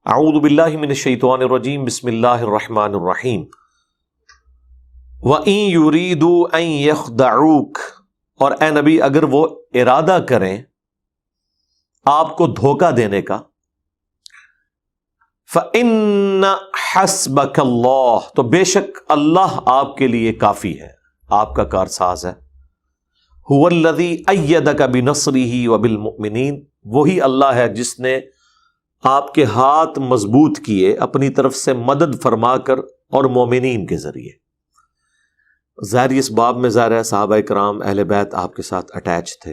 اعوذ باللہ من الشیطان الرجیم بسم اللہ الرحمن الرحیم وَإِن يُرِيدُوا أَن يَخْدَعُوكَ، اور اے نبی اگر وہ ارادہ کریں آپ کو دھوکہ دینے کا، فَإِنَّ حَسْبَكَ اللَّهُ، تو بے شک اللہ آپ کے لیے کافی ہے، آپ کا کارساز ہے۔ هُوَ الَّذِي أَيَّدَكَ بِنَصْرِهِ وَبِالْمُؤْمِنِينَ، وہی اللہ ہے جس نے آپ کے ہاتھ مضبوط کیے اپنی طرف سے مدد فرما کر اور مومنین کے ذریعے۔ ظاہر اس باب میں ظاہر ہے صحابہ کرام اہل بیت آپ کے ساتھ اٹیچ تھے۔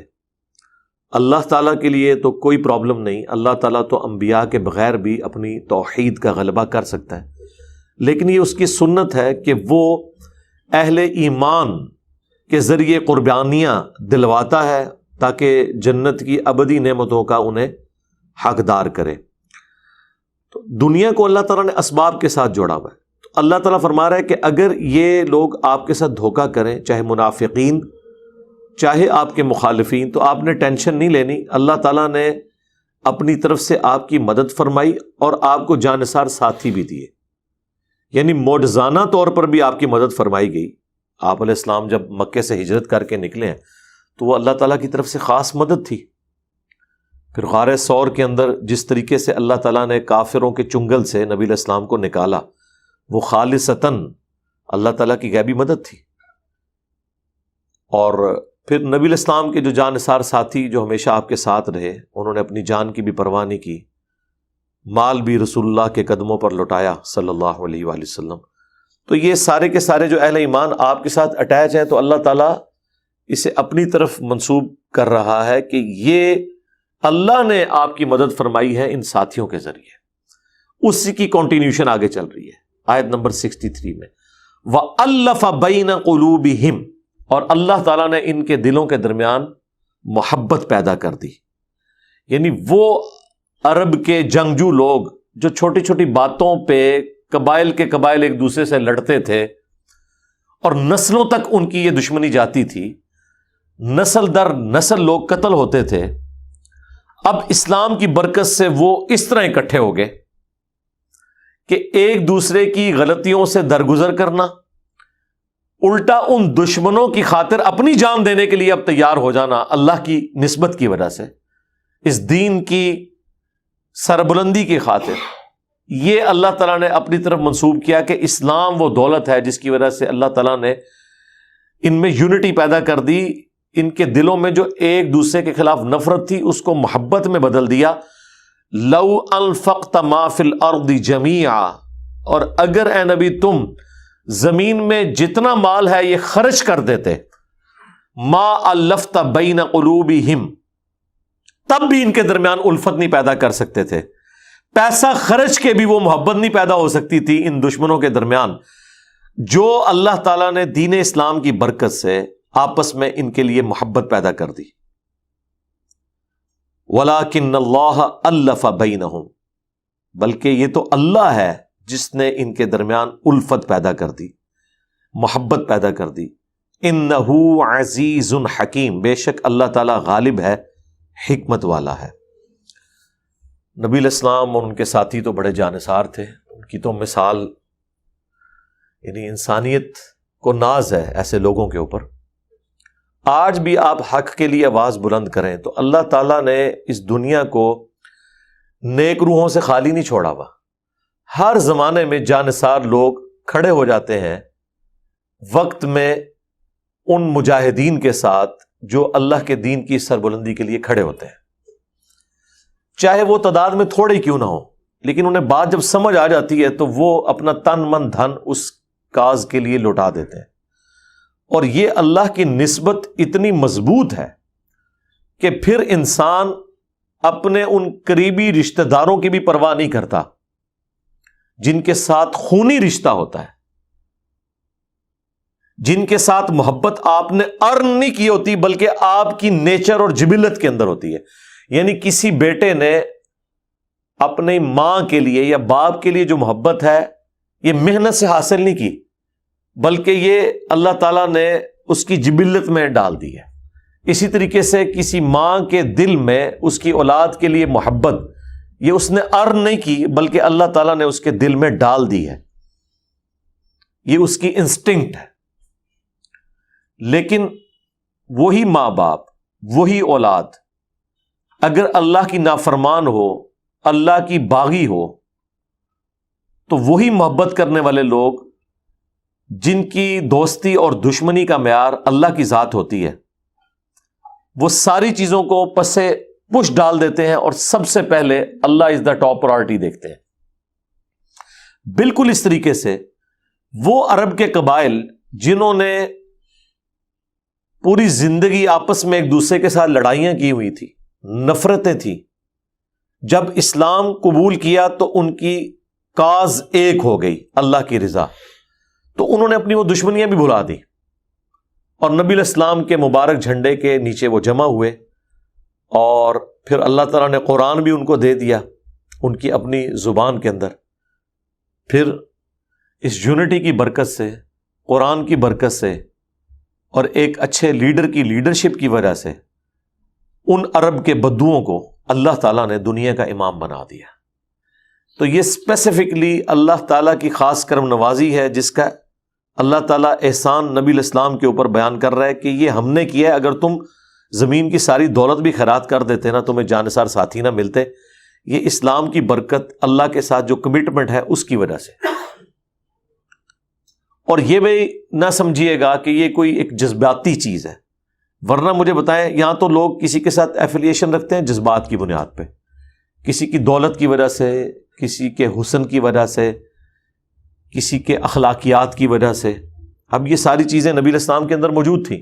اللہ تعالیٰ کے لیے تو کوئی پرابلم نہیں، اللہ تعالیٰ تو انبیاء کے بغیر بھی اپنی توحید کا غلبہ کر سکتا ہے، لیکن یہ اس کی سنت ہے کہ وہ اہل ایمان کے ذریعے قربانیاں دلواتا ہے تاکہ جنت کی ابدی نعمتوں کا انہیں حقدار کرے۔ تو دنیا کو اللہ تعالیٰ نے اسباب کے ساتھ جوڑا ہوا ہے، تو اللہ تعالیٰ فرما رہا ہے کہ اگر یہ لوگ آپ کے ساتھ دھوکہ کریں، چاہے منافقین چاہے آپ کے مخالفین، تو آپ نے ٹینشن نہیں لینی، اللہ تعالیٰ نے اپنی طرف سے آپ کی مدد فرمائی اور آپ کو جانثار ساتھی بھی دیے، یعنی معجزانہ طور پر بھی آپ کی مدد فرمائی گئی۔ آپ علیہ السلام جب مکے سے ہجرت کر کے نکلے ہیں تو وہ اللہ تعالیٰ کی طرف سے خاص مدد تھی۔ پھر غار ثور کے اندر جس طریقے سے اللہ تعالیٰ نے کافروں کے چنگل سے نبی علیہ السلام کو نکالا، وہ خالصتاً اللہ تعالیٰ کی غیبی مدد تھی۔ اور پھر نبی علیہ السلام کے جو جانثار ساتھی جو ہمیشہ آپ کے ساتھ رہے، انہوں نے اپنی جان کی بھی پرواہ نہیں کی، مال بھی رسول اللہ کے قدموں پر لوٹایا صلی اللہ علیہ وآلہ وسلم۔ تو یہ سارے کے سارے جو اہل ایمان آپ کے ساتھ اٹیچ ہیں، تو اللہ تعالیٰ اسے اپنی طرف منسوب کر رہا ہے کہ یہ اللہ نے آپ کی مدد فرمائی ہے ان ساتھیوں کے ذریعے۔ اسی کی کنٹینیوشن آگے چل رہی ہے آیت نمبر 63 میں، وَأَلَّفَ بَيْنَ قُلُوبِهِمْ، اور اللہ تعالیٰ نے ان کے دلوں کے درمیان محبت پیدا کر دی۔ یعنی وہ عرب کے جنگجو لوگ جو چھوٹی چھوٹی باتوں پہ قبائل کے قبائل ایک دوسرے سے لڑتے تھے اور نسلوں تک ان کی یہ دشمنی جاتی تھی، نسل در نسل لوگ قتل ہوتے تھے، اب اسلام کی برکت سے وہ اس طرح اکٹھے ہو گئے کہ ایک دوسرے کی غلطیوں سے درگزر کرنا، الٹا ان دشمنوں کی خاطر اپنی جان دینے کے لیے اب تیار ہو جانا، اللہ کی نسبت کی وجہ سے، اس دین کی سربلندی کی خاطر۔ یہ اللہ تعالیٰ نے اپنی طرف منسوب کیا کہ اسلام وہ دولت ہے جس کی وجہ سے اللہ تعالیٰ نے ان میں یونٹی پیدا کر دی، ان کے دلوں میں جو ایک دوسرے کے خلاف نفرت تھی اس کو محبت میں بدل دیا۔ لو انفقت ما فی الارض جمیعا، اور اگر اے نبی تم زمین میں جتنا مال ہے یہ خرچ کر دیتے، ما الفت بین قلوبہم، تب بھی ان کے درمیان الفت نہیں پیدا کر سکتے تھے، پیسہ خرچ کے بھی وہ محبت نہیں پیدا ہو سکتی تھی ان دشمنوں کے درمیان، جو اللہ تعالیٰ نے دین اسلام کی برکت سے آپس میں ان کے لیے محبت پیدا کر دی۔ وَلَٰكِنَّ اللَّهَ أَلَّفَ بَيْنَهُمْ، بلکہ یہ تو اللہ ہے جس نے ان کے درمیان الفت پیدا کر دی، محبت پیدا کر دی۔ إِنَّهُ عَزِيزٌ حَكِيمٌ، بے شک اللہ تعالیٰ غالب ہے، حکمت والا ہے۔ نبی علیہ السلام اور ان کے ساتھی تو بڑے جانثار تھے، ان کی تو مثال، یعنی انسانیت کو ناز ہے ایسے لوگوں کے اوپر۔ آج بھی آپ حق کے لیے آواز بلند کریں تو اللہ تعالیٰ نے اس دنیا کو نیک روحوں سے خالی نہیں چھوڑا ہوا، ہر زمانے میں جانثار لوگ کھڑے ہو جاتے ہیں وقت میں ان مجاہدین کے ساتھ جو اللہ کے دین کی سربلندی کے لیے کھڑے ہوتے ہیں، چاہے وہ تعداد میں تھوڑے کیوں نہ ہو، لیکن انہیں بات جب سمجھ آ جاتی ہے تو وہ اپنا تن من دھن اس کاز کے لیے لوٹا دیتے ہیں۔ اور یہ اللہ کی نسبت اتنی مضبوط ہے کہ پھر انسان اپنے ان قریبی رشتہ داروں کی بھی پرواہ نہیں کرتا جن کے ساتھ خونی رشتہ ہوتا ہے، جن کے ساتھ محبت آپ نے ارن نہیں کی ہوتی بلکہ آپ کی نیچر اور جبلت کے اندر ہوتی ہے۔ یعنی کسی بیٹے نے اپنی ماں کے لیے یا باپ کے لیے جو محبت ہے یہ محنت سے حاصل نہیں کی، بلکہ یہ اللہ تعالیٰ نے اس کی جبلت میں ڈال دی ہے۔ اسی طریقے سے کسی ماں کے دل میں اس کی اولاد کے لیے محبت یہ اس نے ارن نہیں کی بلکہ اللہ تعالیٰ نے اس کے دل میں ڈال دی ہے، یہ اس کی انسٹنکٹ ہے۔ لیکن وہی ماں باپ، وہی اولاد اگر اللہ کی نافرمان ہو، اللہ کی باغی ہو، تو وہی محبت کرنے والے لوگ جن کی دوستی اور دشمنی کا معیار اللہ کی ذات ہوتی ہے، وہ ساری چیزوں کو پسے پش ڈال دیتے ہیں اور سب سے پہلے اللہ از دا ٹاپ پرائورٹی دیکھتے ہیں۔ بالکل اس طریقے سے وہ عرب کے قبائل جنہوں نے پوری زندگی آپس میں ایک دوسرے کے ساتھ لڑائیاں کی ہوئی تھی، نفرتیں تھیں، جب اسلام قبول کیا تو ان کی کاز ایک ہو گئی، اللہ کی رضا، تو انہوں نے اپنی وہ دشمنیاں بھی بھلا دی اور نبی علیہ السلام کے مبارک جھنڈے کے نیچے وہ جمع ہوئے، اور پھر اللہ تعالیٰ نے قرآن بھی ان کو دے دیا ان کی اپنی زبان کے اندر۔ پھر اس یونٹی کی برکت سے، قرآن کی برکت سے اور ایک اچھے لیڈر کی لیڈرشپ کی وجہ سے ان عرب کے بدوؤں کو اللہ تعالیٰ نے دنیا کا امام بنا دیا۔ تو یہ اسپیسیفکلی اللہ تعالیٰ کی خاص کرم نوازی ہے جس کا اللہ تعالیٰ احسان نبی علیہ السلام کے اوپر بیان کر رہا ہے کہ یہ ہم نے کیا ہے، اگر تم زمین کی ساری دولت بھی خیرات کر دیتے نا، تمہیں جانثار ساتھی نہ ملتے، یہ اسلام کی برکت، اللہ کے ساتھ جو کمٹمنٹ ہے اس کی وجہ سے۔ اور یہ بھی نہ سمجھیے گا کہ یہ کوئی ایک جذباتی چیز ہے، ورنہ مجھے بتائیں یہاں تو لوگ کسی کے ساتھ ایفیلیشن رکھتے ہیں جذبات کی بنیاد پہ، کسی کی دولت کی وجہ سے، کسی کے حسن کی وجہ سے، کسی کے اخلاقیات کی وجہ سے۔ اب یہ ساری چیزیں نبی علیہ السلام کے اندر موجود تھیں،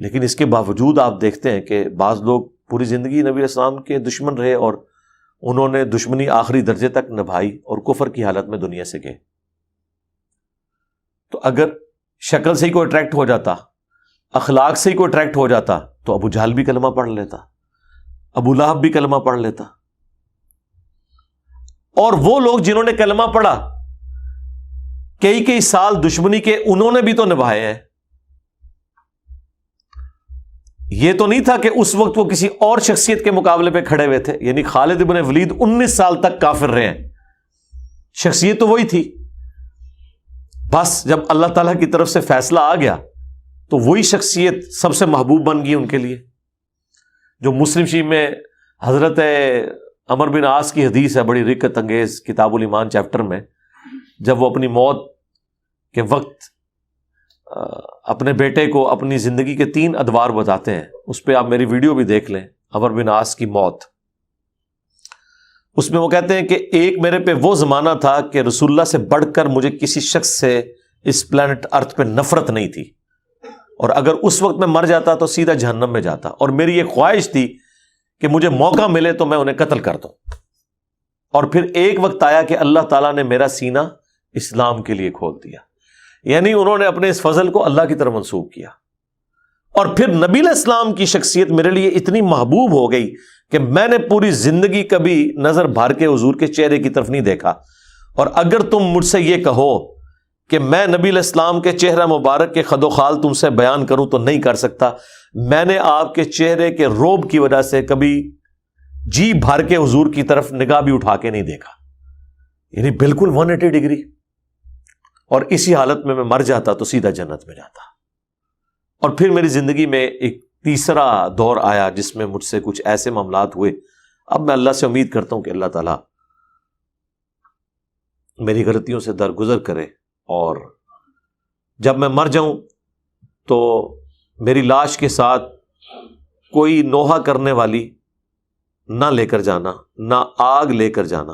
لیکن اس کے باوجود آپ دیکھتے ہیں کہ بعض لوگ پوری زندگی نبی علیہ السلام کے دشمن رہے اور انہوں نے دشمنی آخری درجے تک نبھائی اور کفر کی حالت میں دنیا سے گئے۔ تو اگر شکل سے ہی کوئی اٹریکٹ ہو جاتا، اخلاق سے ہی کوئی اٹریکٹ ہو جاتا، تو ابو جہل بھی کلمہ پڑھ لیتا، ابو لہب بھی کلمہ پڑھ لیتا۔ اور وہ لوگ جنہوں نے کلمہ پڑھا کئی سال دشمنی کے، انہوں نے بھی تو نبھائے ہیں۔ یہ تو نہیں تھا کہ اس وقت وہ کسی اور شخصیت کے مقابلے پہ کھڑے ہوئے تھے، یعنی خالد بن ولید 19 سال تک کافر رہے ہیں، شخصیت تو وہی تھی، بس جب اللہ تعالیٰ کی طرف سے فیصلہ آ گیا تو وہی شخصیت سب سے محبوب بن گئی ان کے لیے۔ جو مسلم شریف میں حضرت عمر بن عاص کی حدیث ہے، بڑی رقت انگیز، کتاب الایمان چیپٹر میں، جب وہ اپنی موت کے وقت اپنے بیٹے کو اپنی زندگی کے 3 ادوار بتاتے ہیں، اس پہ آپ میری ویڈیو بھی دیکھ لیں، عمر بن عاص کی موت۔ اس میں وہ کہتے ہیں کہ ایک میرے پہ وہ زمانہ تھا کہ رسول اللہ سے بڑھ کر مجھے کسی شخص سے اس پلانٹ ارتھ پہ نفرت نہیں تھی، اور اگر اس وقت میں مر جاتا تو سیدھا جہنم میں جاتا، اور میری یہ خواہش تھی کہ مجھے موقع ملے تو میں انہیں قتل کر دوں۔ اور پھر ایک وقت آیا کہ اللہ تعالیٰ نے میرا سینہ اسلام کے لیے کھول دیا، یعنی انہوں نے اپنے اس فضل کو اللہ کی طرف منسوب کیا۔ اور پھر نبی علیہ السلام کی شخصیت میرے لیے اتنی محبوب ہو گئی کہ میں نے پوری زندگی کبھی نظر بھر کے حضور کے چہرے کی طرف نہیں دیکھا۔ اور اگر تم مجھ سے یہ کہو کہ میں نبی علیہ السلام کے چہرہ مبارک کے خد و خال تم سے بیان کروں تو نہیں کر سکتا۔ میں نے آپ کے چہرے کے روب کی وجہ سے کبھی جی بھر کے حضور کی طرف نگاہ بھی اٹھا کے نہیں دیکھا، یعنی بالکل 180 ڈگری۔ اور اسی حالت میں مر جاتا تو سیدھا جنت میں جاتا۔ اور پھر میری زندگی میں ایک تیسرا دور آیا جس میں مجھ سے کچھ ایسے معاملات ہوئے۔ اب میں اللہ سے امید کرتا ہوں کہ اللہ تعالیٰ میری غلطیوں سے درگزر کرے، اور جب میں مر جاؤں تو میری لاش کے ساتھ کوئی نوحہ کرنے والی نہ لے کر جانا، نہ آگ لے کر جانا،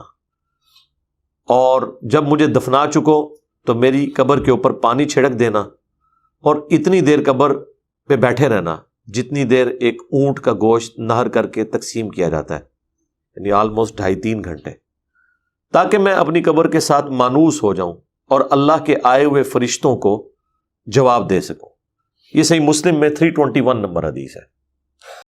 اور جب مجھے دفنا چکو تو میری قبر کے اوپر پانی چھڑک دینا، اور اتنی دیر قبر پہ بیٹھے رہنا جتنی دیر ایک اونٹ کا گوشت نہر کر کے تقسیم کیا جاتا ہے، یعنی آلموسٹ 2.5-3 گھنٹے، تاکہ میں اپنی قبر کے ساتھ مانوس ہو جاؤں اور اللہ کے آئے ہوئے فرشتوں کو جواب دے سکوں۔ یہ صحیح مسلم میں 321 نمبر حدیث ہے۔